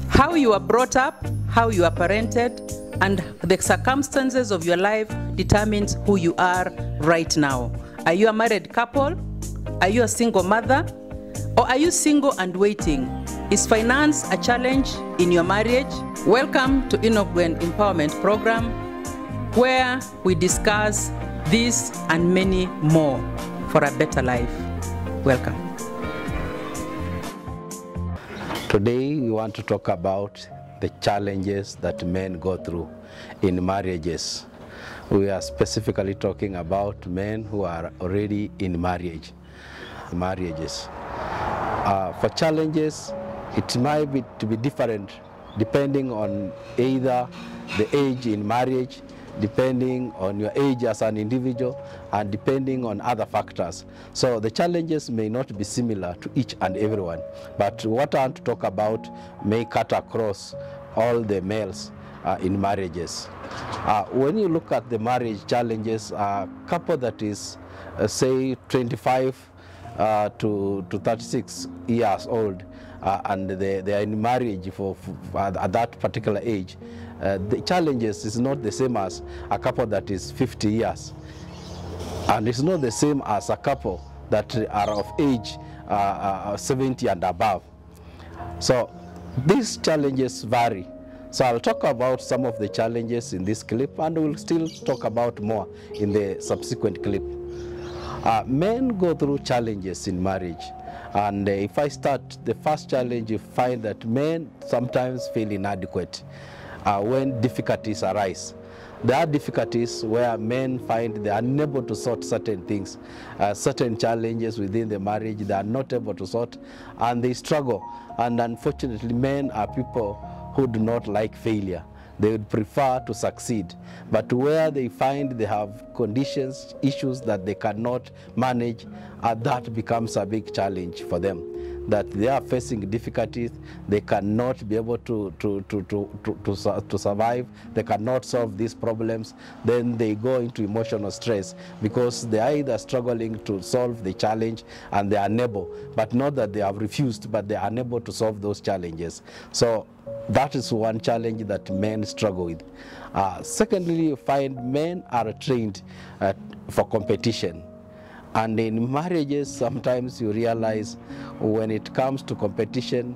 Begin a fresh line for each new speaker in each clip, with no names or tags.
How you are brought up, how you are parented, and the circumstances of your life determines who you are right now. Are you a married couple? Are you a single mother? Or are you single and waiting? Is finance a challenge in your marriage? Welcome to Inogwen Empowerment Program, where we discuss this and many more for a better life. Welcome.
Today we want to talk about the challenges that men go through in marriages. We are specifically talking about men who are already in marriages. For challenges, it might be different depending on either the age in marriage, depending on your age as an individual, and depending on other factors. So the challenges may not be similar to each and everyone, but what I want to talk about may cut across all the males in marriages. When you look at the marriage challenges, a couple that is say 25 to 36 years old, and they are in marriage at that particular age, the challenges is not the same as a couple that is 50 years. And it's not the same as a couple that are of age 70 and above. So these challenges vary. So I'll talk about some of the challenges in this clip, and we'll still talk about more in the subsequent clip. Men go through challenges in marriage. And if I start, the first challenge, you find that men sometimes feel inadequate when difficulties arise. There are difficulties where men find they are unable to sort certain things, certain challenges within the marriage they are not able to sort, and they struggle. And unfortunately, men are people who do not like failure. They would prefer to succeed. But where they find they have conditions, issues that they cannot manage, that becomes a big challenge for them. That they are facing difficulties, they cannot be able to survive, they cannot solve these problems, then they go into emotional stress because they are either struggling to solve the challenge and they are unable, but not that they have refused, but they are unable to solve those challenges. So that is one challenge that men struggle with. Secondly, you find men are trained for competition. And in marriages, sometimes you realize when it comes to competition,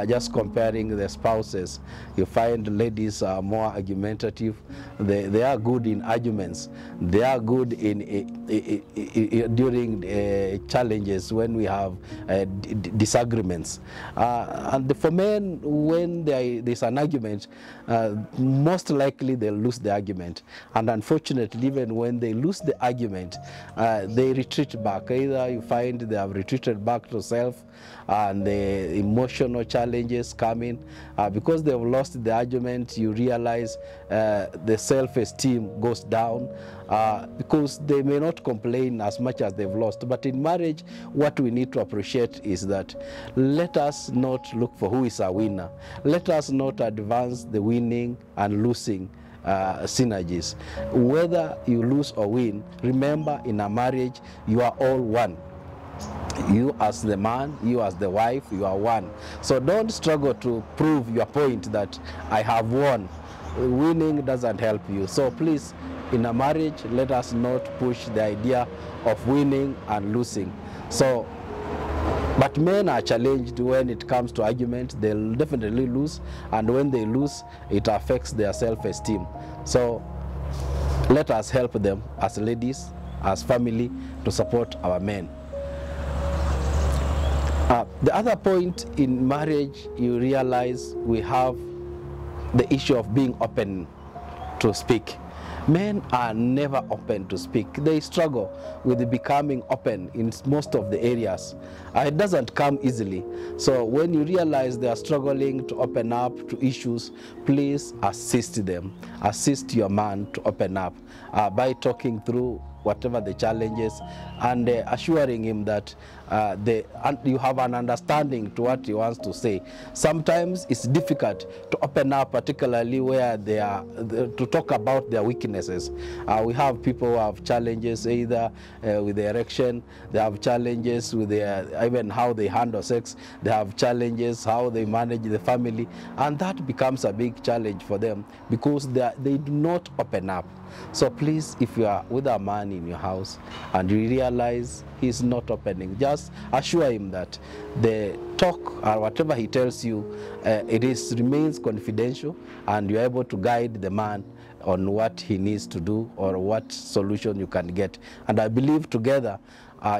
just comparing the spouses, you find ladies are more argumentative. They are good in arguments. They are good during challenges when we have disagreements. And for men, when there's an argument, most likely they'll lose the argument. And unfortunately, even when they lose the argument, they retreat back. Either you find they have retreated back to self, and the emotional challenges come in. Because they've lost the argument, you realize the self-esteem goes down because they may not complain as much as they've lost. But in marriage, what we need to appreciate is that let us not look for who is a winner. Let us not advance the winning and losing synergies. Whether you lose or win, remember in a marriage, you are all one. You as the man, you as the wife, you are one. So don't struggle to prove your point that I have won. Winning doesn't help you. So please, in a marriage, let us not push the idea of winning and losing. So, but men are challenged when it comes to argument. They'll definitely lose, and when they lose, it affects their self-esteem. So let us help them as ladies, as family, to support our men. The other point in marriage, you realize we have the issue of being open to speak. Men are never open to speak. They struggle with becoming open in most of the areas. It doesn't come easily. So when you realize they are struggling to open up to issues, please assist them. Assist your man to open up by talking through whatever the challenges, and assuring him that you have an understanding to what he wants to say. Sometimes it's difficult to open up, particularly where they are to talk about their weaknesses. We have people who have challenges either with the erection, they have challenges with even how they handle sex, they have challenges how they manage the family, and that becomes a big challenge for them because they do not open up. So please, if you are with a man in your house and you realize he's not opening, just assure him that the talk or whatever he tells you, remains confidential, and you're able to guide the man on what he needs to do or what solution you can get. And I believe together,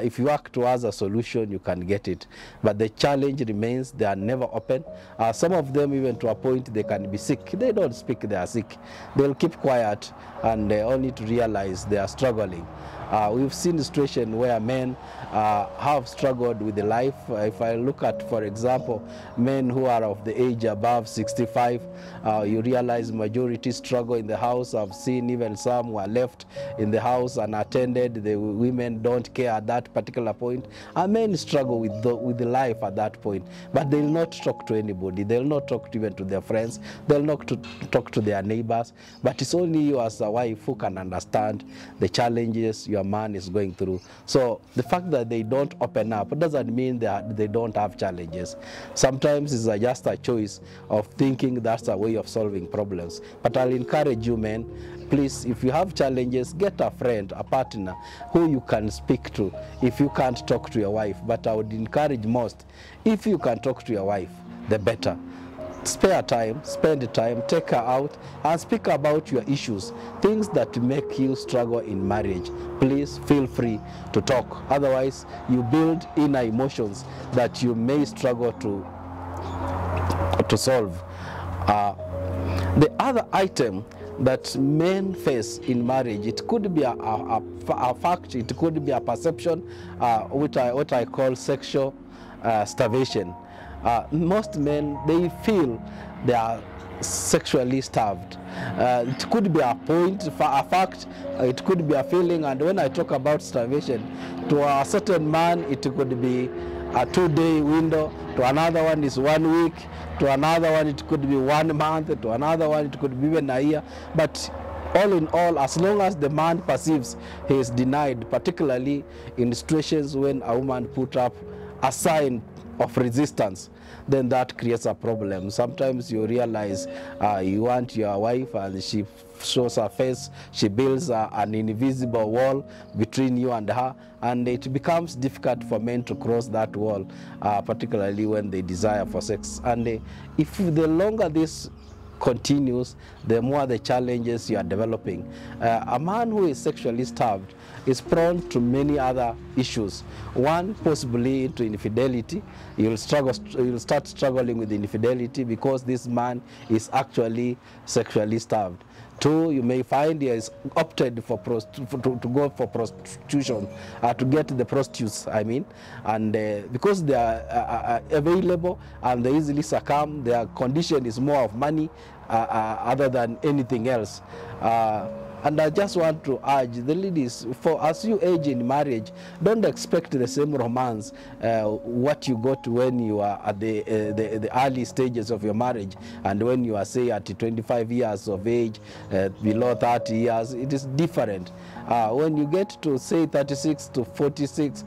if you work towards a solution, you can get it. But the challenge remains, they are never open. Some of them, even to a point, they can be sick. They don't speak, they are sick. They'll keep quiet, and only to realize they are struggling. We've seen a situation where men have struggled with the life. If I look at, for example, men who are of the age above 65, you realize majority struggle in the house. I've seen even some who are left in the house unattended. The women don't care at that particular point. And men struggle with the life at that point. But they'll not talk to anybody. They'll not talk even to their friends. They'll not talk to their neighbors. But it's only you as a wife who can understand the challenges your man is going through. So the fact that they don't open up doesn't mean that they don't have challenges. Sometimes it's just a choice of thinking that's a way of solving problems. But I'll encourage you men, please, if you have challenges, get a friend, a partner who you can speak to if you can't talk to your wife. But I would encourage most, if you can talk to your wife, the better. Spare time, spend the time, take her out and speak about your issues, things that make you struggle in marriage. Please feel free to talk. Otherwise, you build inner emotions that you may struggle to solve. The other item that men face in marriage, it could be a fact, it could be a perception, what I call sexual starvation. Most men, they feel they are sexually starved. It could be a point, a fact, it could be a feeling, and when I talk about starvation, to a certain man it could be a 2-day window, to another one is 1 week, to another one it could be 1 month, to another one it could be even a year. But all in all, as long as the man perceives he is denied, particularly in situations when a woman put up a sign of resistance, then that creates a problem. Sometimes you realize you want your wife and she shows her face, she builds an invisible wall between you and her, and it becomes difficult for men to cross that wall, particularly when they desire for sex. And if the longer this continues, the more the challenges you are developing. A man who is sexually starved is prone to many other issues. One, possibly into infidelity. You'll start struggling with infidelity because this man is actually sexually starved. Two, you may find he has opted for to go for prostitution, to get the prostitutes, I mean, and because they are available and they easily succumb, their condition is more of money other than anything else. And I just want to urge the ladies, as you age in marriage, don't expect the same romance what you got when you are at the early stages of your marriage, and when you are, say, at 25 years of age, below 30 years, it is different. When you get to, say, 36 to 46,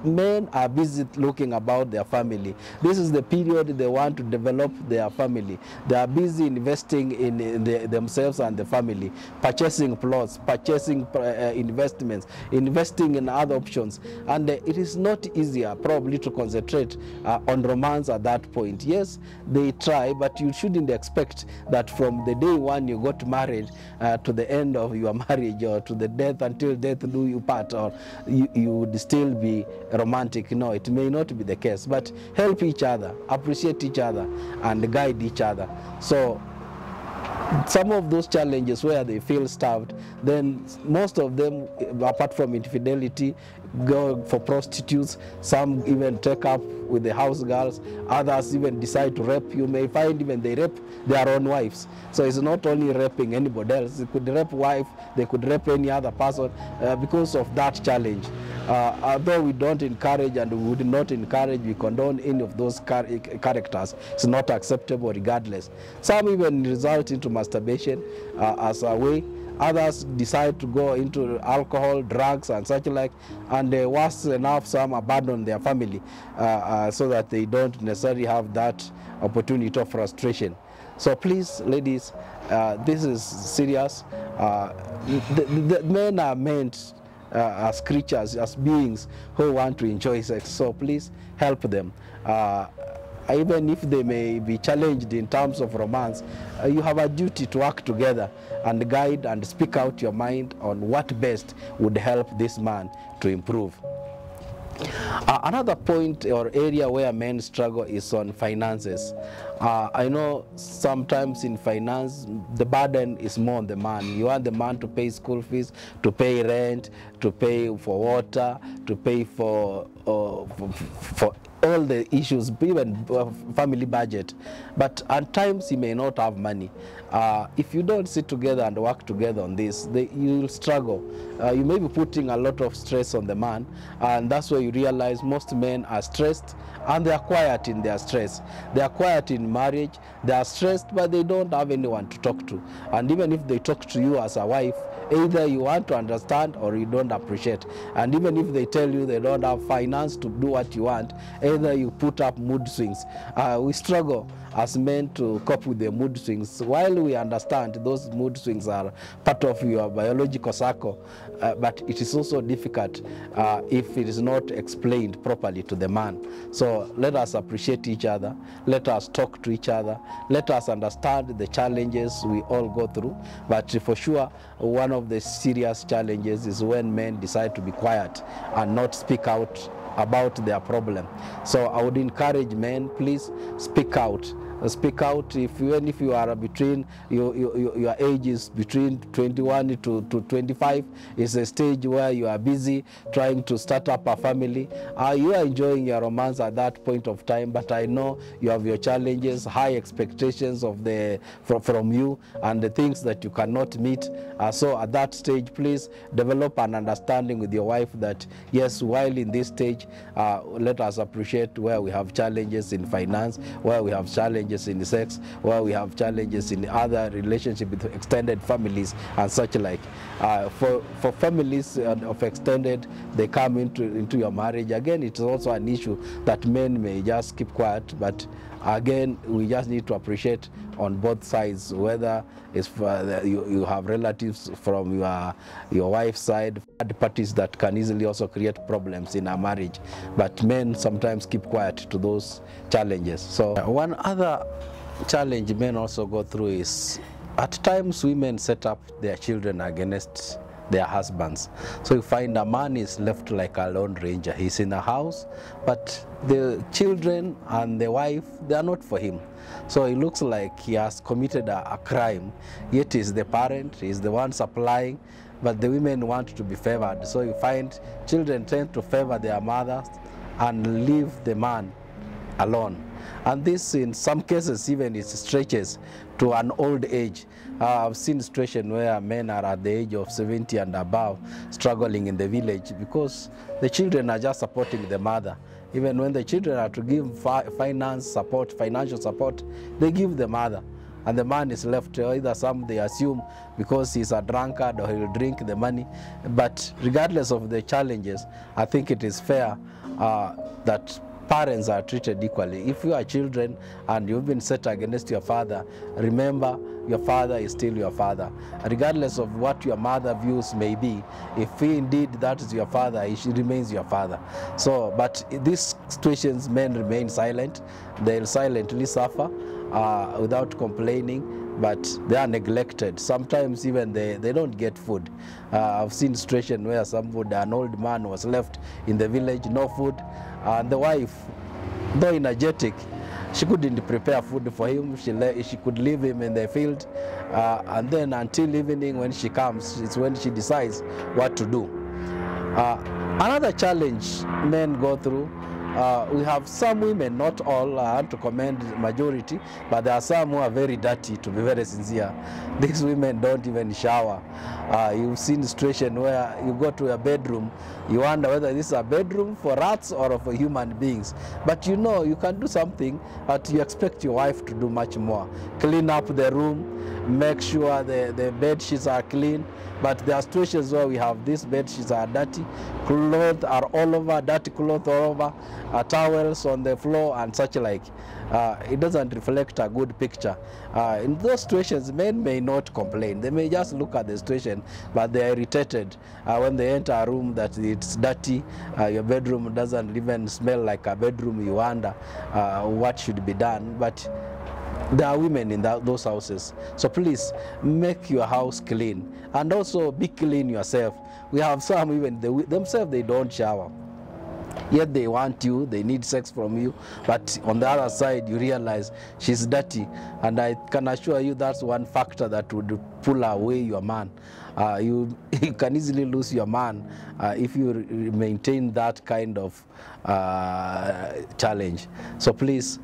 men are busy looking about their family. This is the period they want to develop their family. They are busy investing in themselves and the family, purchasing plots, purchasing investments, investing in other options. And it is not easier probably to concentrate on romance at that point. Yes, they try, but you shouldn't expect that from the day one you got married to the end of your marriage, or to the death, until death do you part, or you would still be romantic. No, it may not be the case, but help each other, appreciate each other, and guide each other. So some of those challenges where they feel starved, then most of them, apart from infidelity, go for prostitutes, some even take up with the house girls, others even decide to rape. You may find even they rape their own wives. So it's not only raping anybody else, they could rape wife, they could rape any other person because of that challenge. Although we don't encourage and we would not encourage, we condone any of those characters, it's not acceptable regardless. Some even result into masturbation as a way. Others decide to go into alcohol, drugs, and such like, and worse enough, some abandon their family so that they don't necessarily have that opportunity of frustration. So please, ladies, this is serious. The men are meant as creatures, as beings who want to enjoy sex. So please help them. Even if they may be challenged in terms of romance, you have a duty to work together and guide and speak out your mind on what best would help this man to improve. Another point or area where men struggle is on finances. I know sometimes in finance, the burden is more on the man. You want the man to pay school fees, to pay rent, to pay for water, to pay for all the issues, even family budget. But at times he may not have money. If you don't sit together and work together on this, you will struggle. You may be putting a lot of stress on the man, and that's why you realize most men are stressed and they are quiet in their stress. They are quiet in marriage, they are stressed, but they don't have anyone to talk to. And even if they talk to you as a wife, either you want to understand or you don't appreciate. And even if they tell you they don't have finance to do what you want, either you put up mood swings. We struggle as men to cope with the mood swings. While we understand those mood swings are part of your biological cycle, but it is also difficult if it is not explained properly to the man. So let us appreciate each other, let us talk to each other, let us understand the challenges we all go through. But for sure, one of the serious challenges is when men decide to be quiet and not speak out about their problem. So I would encourage men, please speak out. Speak out. Even if you are between your age is between 21 to 25, is a stage where you are busy trying to start up a family. You are enjoying your romance at that point of time, but I know you have your challenges, high expectations of from you, and the things that you cannot meet. So at that stage, please develop an understanding with your wife that yes, while in this stage, let us appreciate where we have challenges in finance, where we have challenges in sex, where we have challenges in other relationships with extended families and such like. For families of extended, they come into your marriage. Again, it's also an issue that men may just keep quiet, but again, we just need to appreciate on both sides, whether it's you have relatives from your wife's side, third parties that can easily also create problems in a marriage. But men sometimes keep quiet to those challenges. So one other challenge men also go through is at times women set up their children against their husbands. So you find a man is left like a lone ranger. He's in a house, but the children and the wife, they are not for him. So it looks like he has committed a crime, yet he's the parent, he's the one supplying, but the women want to be favored. So you find children tend to favor their mothers and leave the man alone. And this, in some cases, even it stretches to an old age. I've seen situations where men are at the age of 70 and above struggling in the village because the children are just supporting the mother. Even when the children are to give financial support, they give the mother. And the man is left, either some they assume because he's a drunkard or he'll drink the money. But regardless of the challenges, I think it is fair that parents are treated equally. If you are children and you've been set against your father, remember your father is still your father. Regardless of what your mother views may be, if indeed that is your father, he remains your father. So, but in these situations, men remain silent. They'll silently suffer without complaining, but they are neglected. Sometimes even they don't get food. I've seen situations where an old man was left in the village, no food, and the wife, though energetic, she couldn't prepare food for him. She could leave him in the field, and then until evening when she comes, it's when she decides what to do. Another challenge men go through, we have some women, not all, I want to commend the majority, but there are some who are very dirty, to be very sincere. These women don't even shower. You've seen a situation where you go to a bedroom, you wonder whether this is a bedroom for rats or for human beings. But you know you can do something, but you expect your wife to do much more. Clean up the room, make sure the bed sheets are clean. But there are situations where we have these bed sheets are dirty, clothes are all over, dirty clothes all over, towels on the floor and such like. It doesn't reflect a good picture. In those situations, men may not complain. They may just look at the situation, but they are irritated when they enter a room that it's dirty. Your bedroom doesn't even smell like a bedroom. You wonder what should be done. But there are women in those houses. So please make your house clean, and also be clean yourself. We have some even themselves, they don't shower. Yet they want you, they need sex from you, but on the other side you realize she's dirty, and I can assure you that's one factor that would pull away your man. You can easily lose your man if you maintain that kind of challenge. So please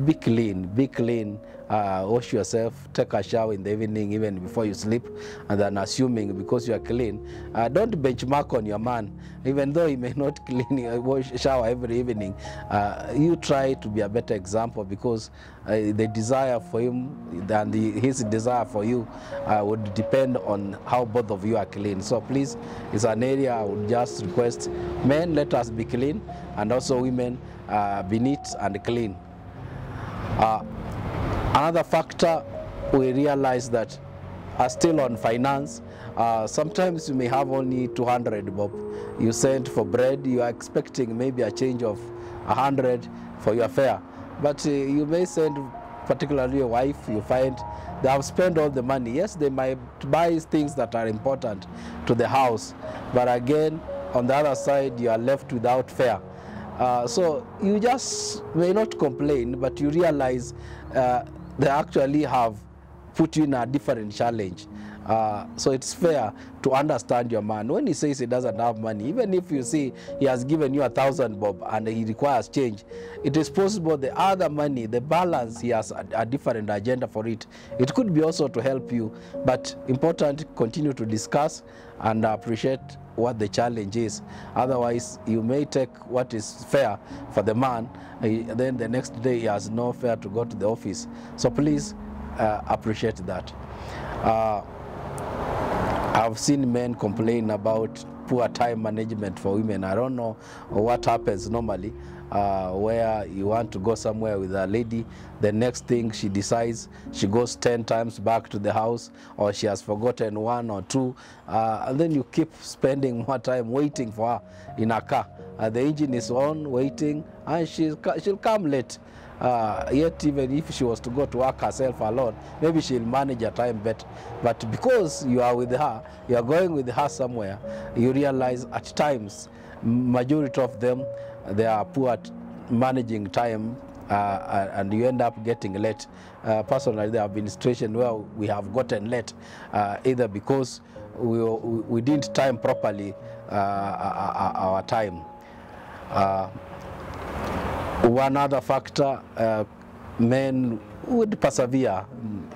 be clean, wash yourself, take a shower in the evening even before you sleep, and then assuming because you are clean, don't benchmark on your man. Even though he may not shower every evening, you try to be a better example, because the desire for him and his desire for you would depend on how both of you are clean. So please, it's an area I would just request men, let us be clean, and also women, be neat and clean. Another factor, we realize that still on finance, sometimes you may have only 200 bob. You sent for bread, you are expecting maybe a change of 100 for your fare. But you may send, particularly your wife, you find they have spent all the money. Yes, they might buy things that are important to the house, but again, on the other side, you are left without fare. So you just may not complain, but you realize they actually have put you in a different challenge. So it's fair to understand your man. When he says he doesn't have money, even if you see he has given you 1,000 bob and he requires change, it is possible the other money, the balance, he has a different agenda for it. It could be also to help you, but important, continue to discuss and appreciate what the challenge is. Otherwise, you may take what is fair for the man, then the next day he has no fare to go to the office. So please appreciate that. I've seen men complain about poor time management for women. I don't know what happens normally, where you want to go somewhere with a lady, the next thing she decides, she goes 10 times back to the house, or she has forgotten 1 or 2, and then you keep spending more time waiting for her in a car. The engine is on, waiting, and she'll come late. Yet even if she was to go to work herself alone, maybe she'll manage her time better. But because you are with her, you are going with her somewhere, you realize at times, majority of them, they are poor at managing time, and you end up getting late. Personally, there have been situations where we have gotten late, either because we didn't time properly our time. One other factor, men would persevere.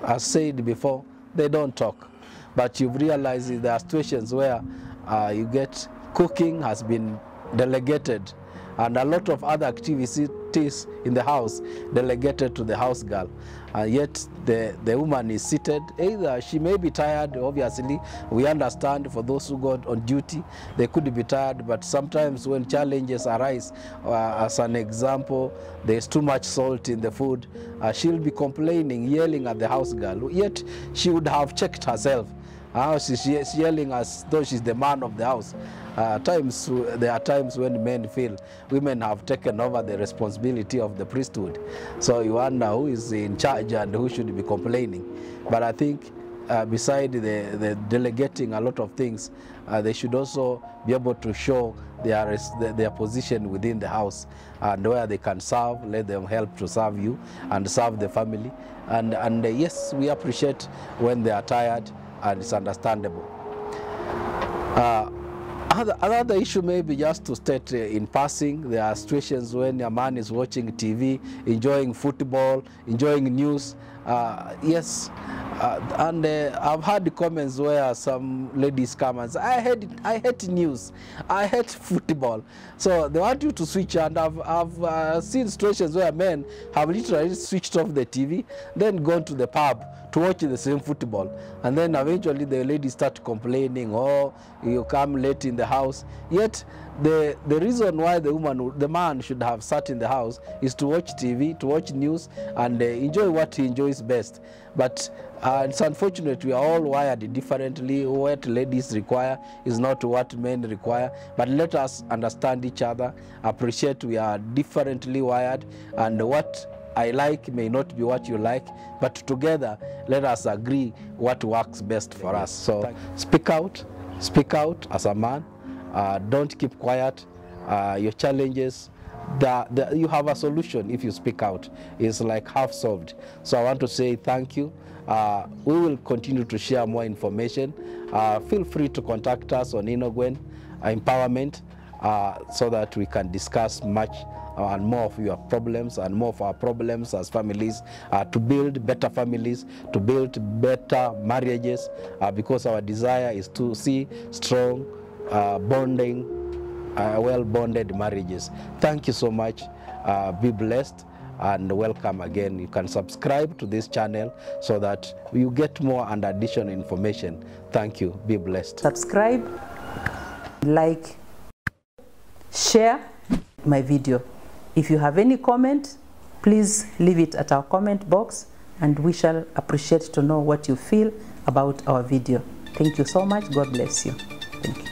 As said before, they don't talk. But you've realized there are situations where you get cooking has been delegated, and a lot of other activities in the house delegated to the house girl. Yet the woman is seated. Either she may be tired, obviously, we understand for those who go on duty, they could be tired, but sometimes when challenges arise, as an example, there's too much salt in the food, she'll be complaining, yelling at the house girl, yet she would have checked herself. She's yelling as though she's the man of the house. There are times when men feel women have taken over the responsibility of the priesthood. So you wonder who is in charge and who should be complaining. But I think beside the delegating a lot of things, they should also be able to show their position within the house, and where they can serve, let them help to serve you and serve the family. And yes, we appreciate when they are tired, and it's understandable. Another issue maybe just to state in passing, there are situations when a man is watching TV, enjoying football, enjoying news. Yes, and I've had comments where some ladies come and say, I hate news, I hate football. So they want you to switch, and I've seen situations where men have literally switched off the TV, then gone to the pub to watch the same football, and then eventually the ladies start complaining, oh, you come late in the house. Yet the reason why the man should have sat in the house is to watch TV, to watch news, and enjoy what he enjoys best. But it's unfortunate we are all wired differently. What ladies require is not what men require. But let us understand each other, appreciate we are differently wired, and what I like may not be what you like, but together let us agree what works best for us. So speak out as a man. Don't keep quiet. Your challenges, you have a solution if you speak out. It's like half solved. So I want to say thank you. We will continue to share more information. Feel free to contact us on Inogwen Empowerment so that we can discuss much and more of your problems and more of our problems as families, to build better families, to build better marriages, because our desire is to see strong, bonding, well-bonded marriages. Thank you so much. Be blessed and welcome again. You can subscribe to this channel so that you get more and additional information. Thank you. Be blessed.
Subscribe, like, share my video. If you have any comment, please leave it at our comment box, and we shall appreciate to know what you feel about our video. Thank you so much. God bless you. Thank you.